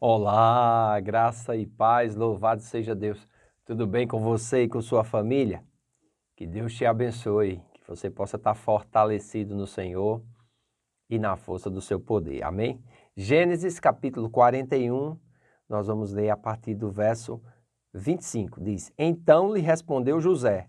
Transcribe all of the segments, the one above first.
Olá, graça e paz, louvado seja Deus. Tudo bem com você e com sua família? Que Deus te abençoe, que você possa estar fortalecido no Senhor e na força do seu poder. Amém? Gênesis capítulo 41, nós vamos ler a partir do verso 25. Diz: Então lhe respondeu José: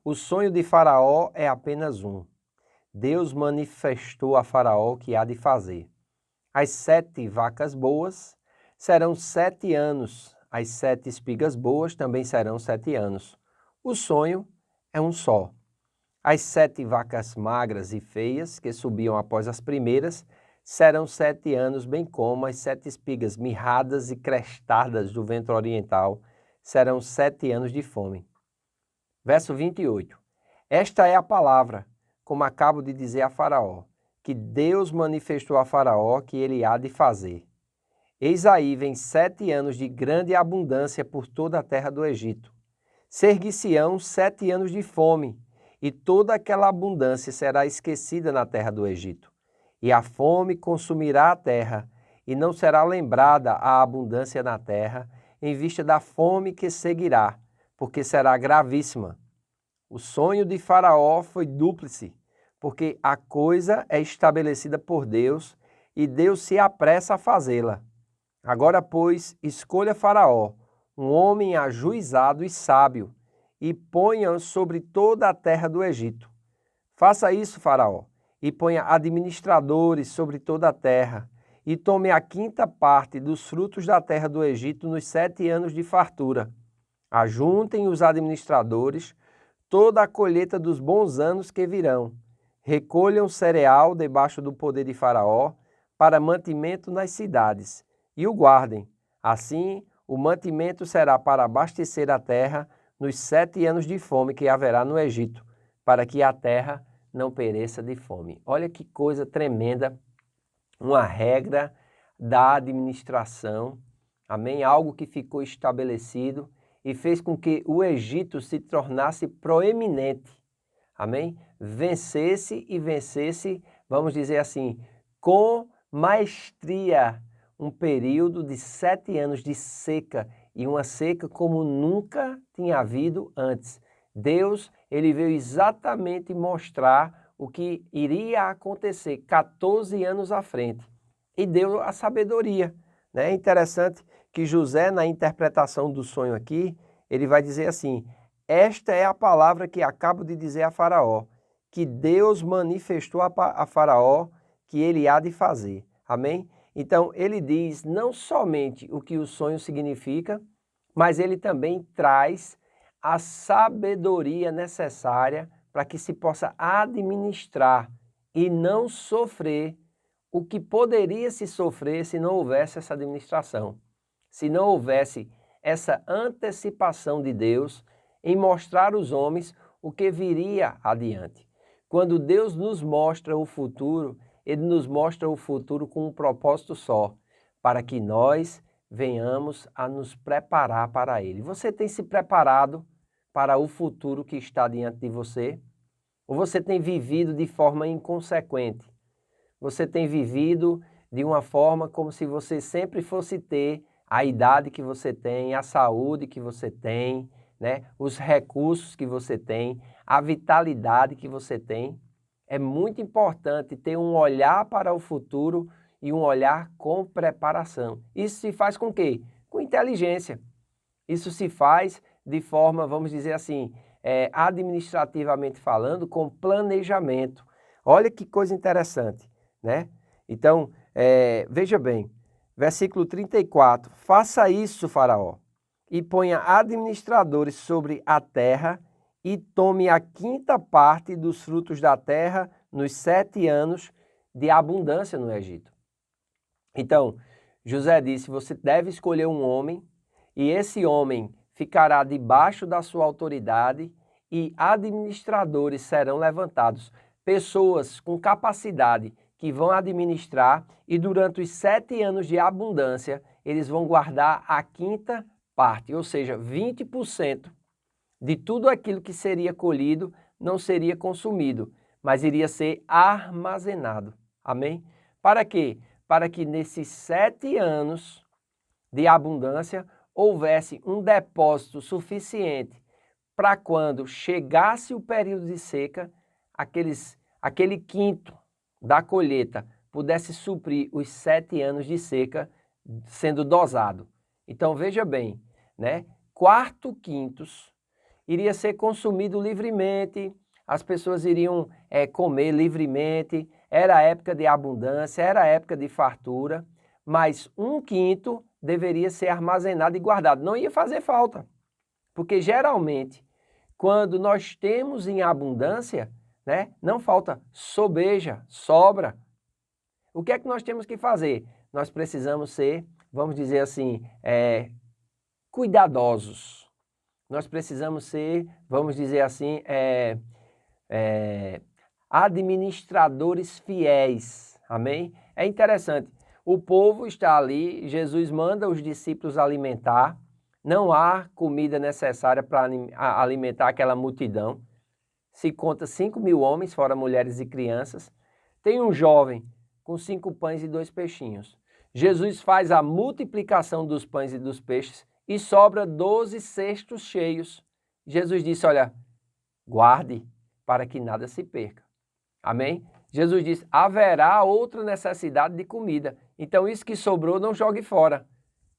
O sonho de Faraó é apenas um. Deus manifestou a Faraó o que há de fazer. As 7 vacas boas serão 7 anos, as 7 espigas boas também serão 7 anos. O sonho é um só. As 7 vacas magras e feias, que subiam após as primeiras, serão 7 anos, bem como as 7 espigas mirradas e crestadas do vento oriental, serão 7 anos de fome. Verso 28. Esta é a palavra, como acabo de dizer a Faraó, que Deus manifestou a Faraó que ele há de fazer. Eis aí vem 7 anos de grande abundância por toda a terra do Egito. Ser-se-ão 7 anos de fome, e toda aquela abundância será esquecida na terra do Egito. E a fome consumirá a terra, e não será lembrada a abundância na terra, em vista da fome que seguirá, porque será gravíssima. O sonho de Faraó foi dúplice, porque a coisa é estabelecida por Deus e Deus se apressa a fazê-la. Agora, pois, escolha Faraó, um homem ajuizado e sábio, e ponha-o sobre toda a terra do Egito. Faça isso, Faraó, e ponha administradores sobre toda a terra, e tome a 5ª parte dos frutos da terra do Egito nos 7 anos de fartura. Ajuntem os administradores toda a colheita dos bons anos que virão. Recolham cereal debaixo do poder de Faraó para mantimento nas cidades e o guardem. Assim, o mantimento será para abastecer a terra nos 7 anos de fome que haverá no Egito, para que a terra não pereça de fome. Olha que coisa tremenda, uma regra da administração, amém? Algo que ficou estabelecido e fez com que o Egito se tornasse proeminente, amém? Vencesse, vamos dizer assim, com maestria, um período de 7 anos de seca, e uma seca como nunca tinha havido antes. Deus, ele veio exatamente mostrar o que iria acontecer 14 anos à frente, e deu a sabedoria, né? É interessante que José, na interpretação do sonho aqui, ele vai dizer assim: esta é a palavra que acabo de dizer a Faraó, que Deus manifestou a Faraó que ele há de fazer. Amém? Então, ele diz não somente o que o sonho significa, mas ele também traz a sabedoria necessária para que se possa administrar e não sofrer o que poderia se sofrer se não houvesse essa administração, se não houvesse essa antecipação de Deus em mostrar aos homens o que viria adiante. Quando Deus nos mostra o futuro, Ele nos mostra o futuro com um propósito só, para que nós venhamos a nos preparar para ele. Você tem se preparado para o futuro que está diante de você? Ou você tem vivido de forma inconsequente? Você tem vivido de uma forma como se você sempre fosse ter a idade que você tem, a saúde que você tem, né? Os recursos que você tem, a vitalidade que você tem. É muito importante ter um olhar para o futuro e um olhar com preparação. Isso se faz com quê? Com inteligência. Isso se faz de forma, vamos dizer assim, administrativamente falando, com planejamento. Olha que coisa interessante, né? Então, veja bem, versículo 34, faça isso, Faraó, e ponha administradores sobre a terra e tome a 5ª parte dos frutos da terra nos 7 anos de abundância no Egito. Então, José disse, você deve escolher um homem e esse homem ficará debaixo da sua autoridade e administradores serão levantados, pessoas com capacidade que vão administrar e durante os 7 anos de abundância eles vão guardar a 5ª parte, ou seja, 20% de tudo aquilo que seria colhido não seria consumido, mas iria ser armazenado. Amém? Para quê? Para que nesses 7 anos de abundância, houvesse um depósito suficiente para quando chegasse o período de seca, aquele quinto da colheita pudesse suprir os 7 anos de seca sendo dosado. Então veja bem, né? 4/5 iria ser consumido livremente, as pessoas iriam comer livremente, era época de abundância, era época de fartura, mas 1/5 deveria ser armazenado e guardado, não ia fazer falta, porque geralmente quando nós temos em abundância, né, não falta, sobeja, sobra. O que é que nós temos que fazer? Nós precisamos ser, vamos dizer assim, cuidadosos. Nós precisamos ser, vamos dizer assim, administradores fiéis. Amém? É interessante. O povo está ali, Jesus manda os discípulos alimentar, não há comida necessária para alimentar aquela multidão. Se conta 5.000 homens, fora mulheres e crianças. Tem um jovem com 5 pães e 2 peixinhos. Jesus faz a multiplicação dos pães e dos peixes e sobra 12 cestos cheios. Jesus disse, olha, guarde para que nada se perca. Amém? Jesus disse, haverá outra necessidade de comida. Então isso que sobrou não jogue fora.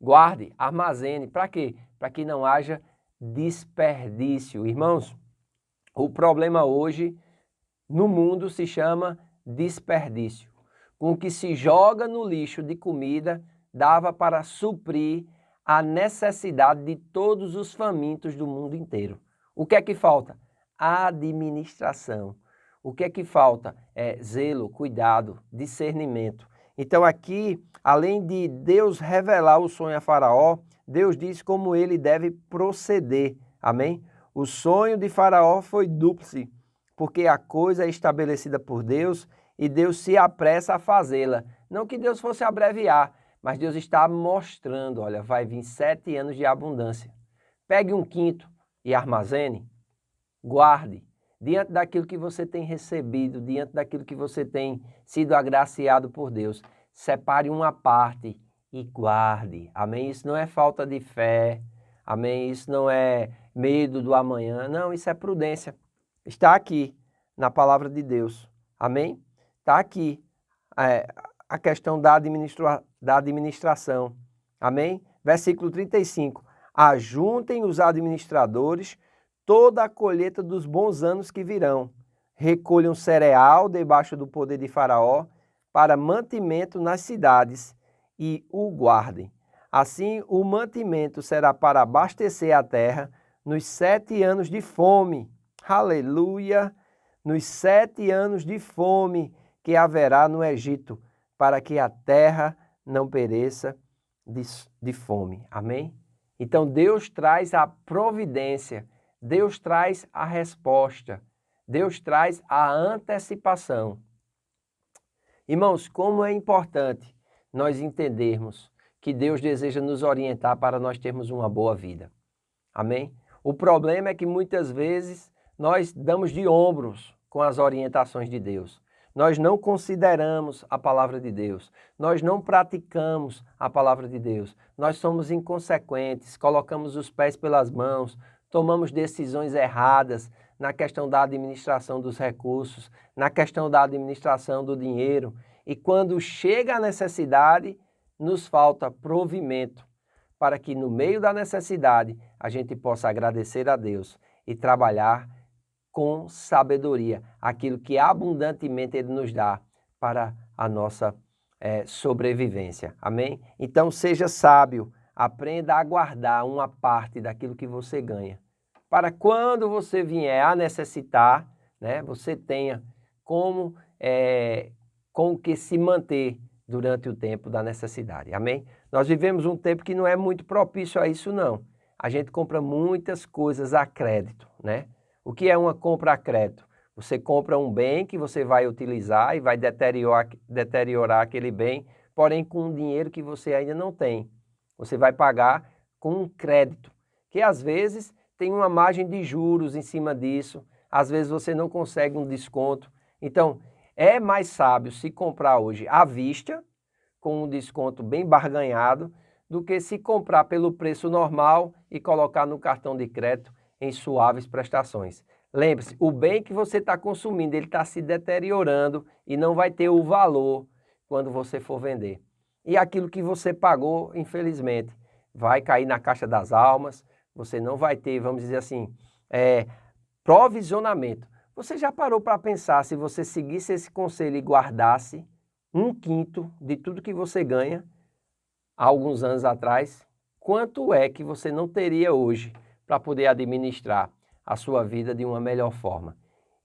Guarde, armazene. Para quê? Para que não haja desperdício. Irmãos, o problema hoje no mundo se chama desperdício. Com o que se joga no lixo de comida, dava para suprir a necessidade de todos os famintos do mundo inteiro. O que é que falta? Administração. O que é que falta? Zelo, cuidado, discernimento. Então aqui, além de Deus revelar o sonho a Faraó, Deus diz como ele deve proceder. Amém? O sonho de Faraó foi dúplice, porque a coisa é estabelecida por Deus e Deus se apressa a fazê-la. Não que Deus fosse abreviar, mas Deus está mostrando, olha, vai vir 7 anos de abundância. Pegue 1/5 e armazene, guarde, diante daquilo que você tem recebido, diante daquilo que você tem sido agraciado por Deus. Separe uma parte e guarde. Amém? Isso não é falta de fé. Amém? Isso não é medo do amanhã. Não, isso é prudência. Está aqui na palavra de Deus. Amém? Está aqui a questão da administração. Amém? Versículo 35. Ajuntem os administradores toda a colheita dos bons anos que virão. Recolham cereal debaixo do poder de Faraó para mantimento nas cidades e o guardem. Assim, o mantimento será para abastecer a terra nos 7 anos de fome. Aleluia! Nos 7 anos de fome que haverá no Egito, para que a terra não pereça de fome. Amém? Então Deus traz a providência, Deus traz a resposta, Deus traz a antecipação. Irmãos, como é importante nós entendermos que Deus deseja nos orientar para nós termos uma boa vida. Amém? O problema é que muitas vezes nós damos de ombros com as orientações de Deus. Nós não consideramos a palavra de Deus. Nós não praticamos a palavra de Deus. Nós somos inconsequentes, colocamos os pés pelas mãos, tomamos decisões erradas na questão da administração dos recursos, na questão da administração do dinheiro. E quando chega a necessidade, nos falta provimento para que no meio da necessidade a gente possa agradecer a Deus e trabalhar com sabedoria, aquilo que abundantemente Ele nos dá para a nossa sobrevivência. Amém? Então seja sábio, aprenda a guardar uma parte daquilo que você ganha, para quando você vier a necessitar, né, você tenha com que se manter durante o tempo da necessidade. Amém? Nós vivemos um tempo que não é muito propício a isso, não. A gente compra muitas coisas a crédito, né? O que é uma compra a crédito? Você compra um bem que você vai utilizar e vai deteriorar aquele bem, porém com um dinheiro que você ainda não tem. Você vai pagar com um crédito, que às vezes tem uma margem de juros em cima disso, às vezes você não consegue um desconto. Então, é mais sábio se comprar hoje à vista, com um desconto bem barganhado, do que se comprar pelo preço normal e colocar no cartão de crédito em suaves prestações. Lembre-se, o bem que você está consumindo, ele está se deteriorando e não vai ter o valor quando você for vender. E aquilo que você pagou, infelizmente, vai cair na caixa das almas, você não vai ter, vamos dizer assim, provisionamento. Você já parou para pensar, se você seguisse esse conselho e guardasse 1/5 de tudo que você ganha, há alguns anos atrás, quanto é que você não teria hoje para poder administrar a sua vida de uma melhor forma?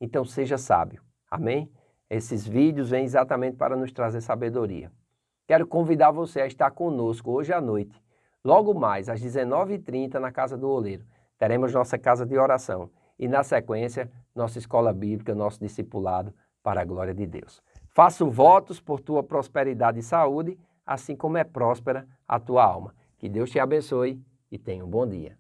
Então seja sábio, amém? Esses vídeos vêm exatamente para nos trazer sabedoria. Quero convidar você a estar conosco hoje à noite, logo mais às 19h30 na Casa do Oleiro. Teremos nossa casa de oração e na sequência nossa escola bíblica, nosso discipulado para a glória de Deus. Faço votos por tua prosperidade e saúde, assim como é próspera a tua alma. Que Deus te abençoe e tenha um bom dia.